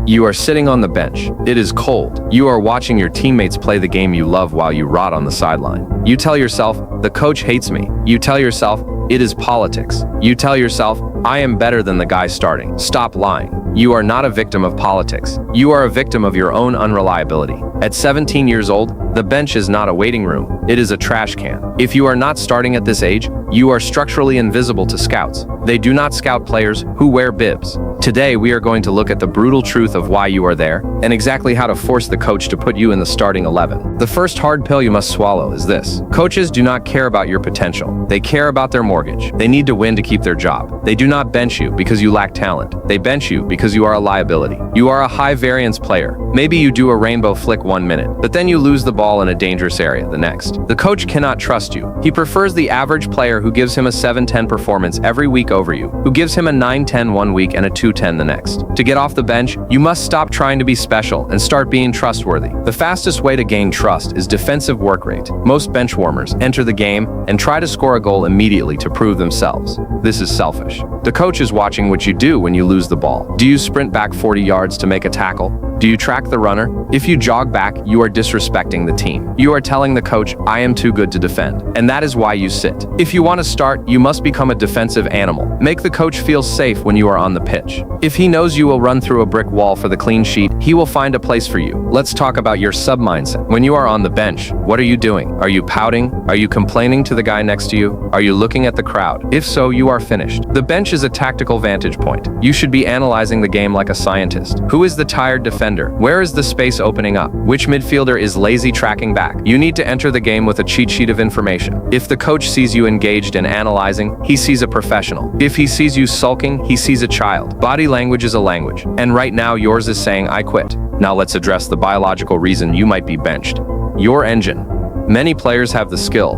You are sitting on the bench. It is cold. You are watching your teammates play the game you love while you rot on the sideline. You tell yourself, the coach hates me. You tell yourself, it is politics. You tell yourself, I am better than the guy starting. Stop lying. You are not a victim of politics. You are a victim of your own unreliability. At 17 years old, the bench is not a waiting room. It is a trash can. If you are not starting at this age, you are structurally invisible to scouts. They do not scout players who wear bibs. Today, we are going to look at the brutal truth of why you are there and exactly how to force the coach to put you in the starting 11. The first hard pill you must swallow is this. Coaches do not care about your potential. They care about their mortgage. They need to win to keep their job. They do not bench you because you lack talent. They bench you because you are a liability. You are a high-variance player. Maybe you do a rainbow flick 1 minute, but then you lose the ball in a dangerous area the next. The coach cannot trust you. He prefers the average player who gives him a 7-10 performance every week over you, who gives him a 9-10 one week and a 2-10 the next. To get off the bench, you must stop trying to be special and start being trustworthy. The fastest way to gain trust is defensive work rate. Most bench warmers enter the game and try to score a goal immediately to prove themselves. This is selfish. The coach is watching what you do when you lose the ball. Do you sprint back 40 yards to make a tackle? Do you track the runner? If you jog back, you are disrespecting the team. You are telling the coach, I am too good to defend. And that is why you sit. If you want to start, you must become a defensive animal. Make the coach feel safe when you are on the pitch. If he knows you will run through a brick wall for the clean sheet, he will find a place for you. Let's talk about your sub-mindset. When you are on the bench, what are you doing? Are you pouting? Are you complaining to the guy next to you? Are you looking at the crowd? If so, you are finished. The bench is a tactical vantage point. You should be analyzing the game like a scientist. Who is the tired defender? Where is the space opening up? Which midfielder is lazy tracking back? You need to enter the game with a cheat sheet of information. If the coach sees you engaged and analyzing, he sees a professional. If he sees you sulking, he sees a child. Body language is a language. And right now yours is saying, I quit. Now let's address the biological reason you might be benched. Your engine. Many players have the skill,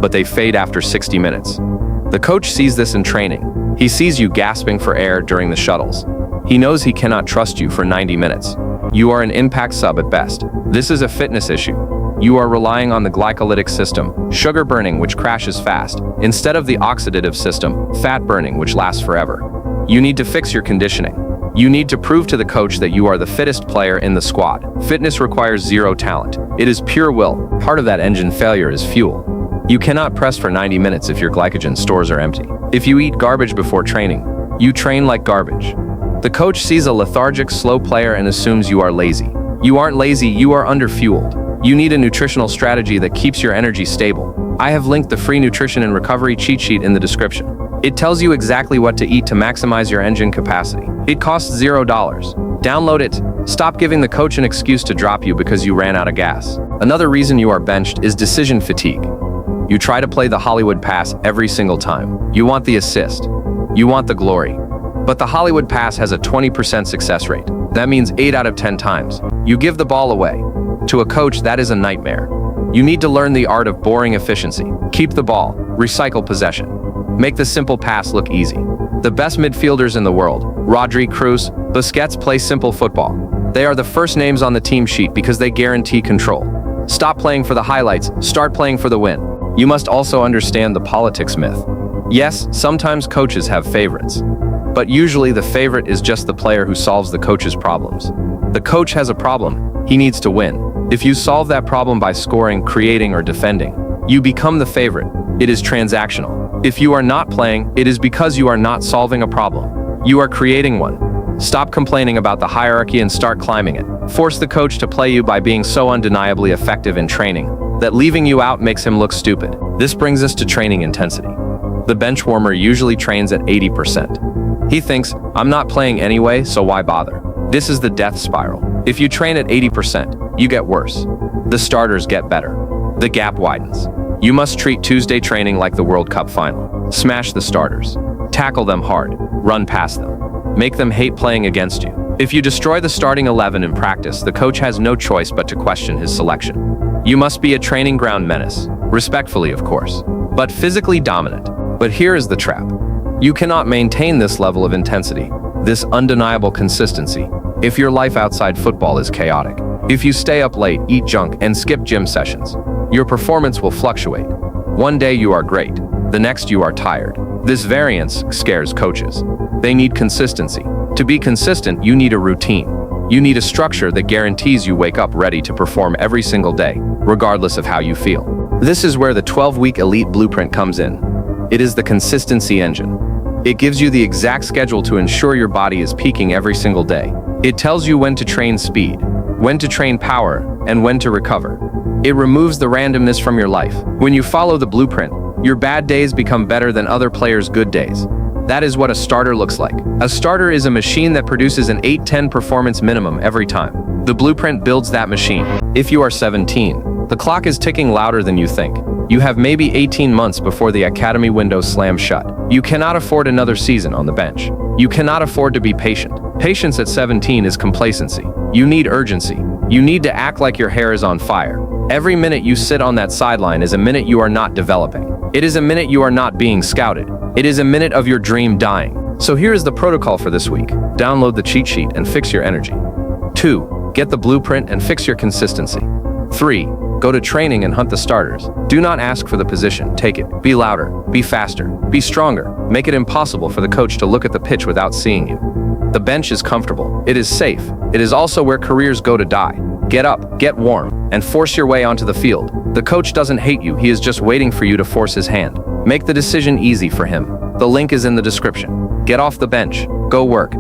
but they fade after 60 minutes. The coach sees this in training. He sees you gasping for air during the shuttles. He knows he cannot trust you for 90 minutes. You are an impact sub at best. This is a fitness issue. You are relying on the glycolytic system, sugar burning which crashes fast, instead of the oxidative system, fat burning which lasts forever. You need to fix your conditioning. You need to prove to the coach that you are the fittest player in the squad. Fitness requires zero talent. It is pure will. Part of that engine failure is fuel. You cannot press for 90 minutes if your glycogen stores are empty. If you eat garbage before training, you train like garbage. The coach sees a lethargic, slow player and assumes you are lazy. You aren't lazy, you are underfueled. You need a nutritional strategy that keeps your energy stable. I have linked the free nutrition and recovery cheat sheet in the description. It tells you exactly what to eat to maximize your engine capacity. It costs $0. Download it. Stop giving the coach an excuse to drop you because you ran out of gas. Another reason you are benched is decision fatigue. You try to play the Hollywood pass every single time. You want the assist. You want the glory. But the Hollywood pass has a 20% success rate. That means 8 out of 10 times. You give the ball away. To a coach, that is a nightmare. You need to learn the art of boring efficiency. Keep the ball. Recycle possession. Make the simple pass look easy. The best midfielders in the world, Rodri, Kroos, Busquets, play simple football. They are the first names on the team sheet because they guarantee control. Stop playing for the highlights. Start playing for the win. You must also understand the politics myth. Yes, sometimes coaches have favorites. But usually the favorite is just the player who solves the coach's problems. The coach has a problem. He needs to win. If you solve that problem by scoring, creating, or defending, you become the favorite. It is transactional. If you are not playing, it is because you are not solving a problem. You are creating one. Stop complaining about the hierarchy and start climbing it. Force the coach to play you by being so undeniably effective in training that leaving you out makes him look stupid. This brings us to training intensity. The bench warmer usually trains at 80%. He thinks, I'm not playing anyway, so why bother? This is the death spiral. If you train at 80%, you get worse. The starters get better. The gap widens. You must treat Tuesday training like the World Cup final. Smash the starters. Tackle them hard. Run past them. Make them hate playing against you. If you destroy the starting 11 in practice, the coach has no choice but to question his selection. You must be a training ground menace. Respectfully, of course. But physically dominant. But here is the trap. You cannot maintain this level of intensity, this undeniable consistency, if your life outside football is chaotic. If you stay up late, eat junk, and skip gym sessions, your performance will fluctuate. One day you are great, the next you are tired. This variance scares coaches. They need consistency. To be consistent, you need a routine. You need a structure that guarantees you wake up ready to perform every single day, regardless of how you feel. This is where the 12-week Elite Blueprint comes in. It is the consistency engine. It gives you the exact schedule to ensure your body is peaking every single day. It tells you when to train speed, when to train power, and when to recover. It removes the randomness from your life. When you follow the blueprint, your bad days become better than other players' good days. That is what a starter looks like. A starter is a machine that produces an 8-10 performance minimum every time. The blueprint builds that machine. If you are 17, the clock is ticking louder than you think. You have maybe 18 months before the academy window slams shut. You cannot afford another season on the bench. You cannot afford to be patient. Patience at 17 is complacency. You need urgency. You need to act like your hair is on fire. Every minute you sit on that sideline is a minute you are not developing. It is a minute you are not being scouted. It is a minute of your dream dying. So here is the protocol for this week. Download the cheat sheet and fix your energy. 2. Get the blueprint and fix your consistency. 3. Go to training and hunt the starters. Do not ask for the position, take it. Be louder, be faster, be stronger. Make it impossible for the coach to look at the pitch without seeing you. The bench is comfortable. It is safe. It is also where careers go to die. Get up, get warm, and force your way onto the field. The coach doesn't hate you, he is just waiting for you to force his hand. Make the decision easy for him. The link is in the description. Get off the bench. Go work.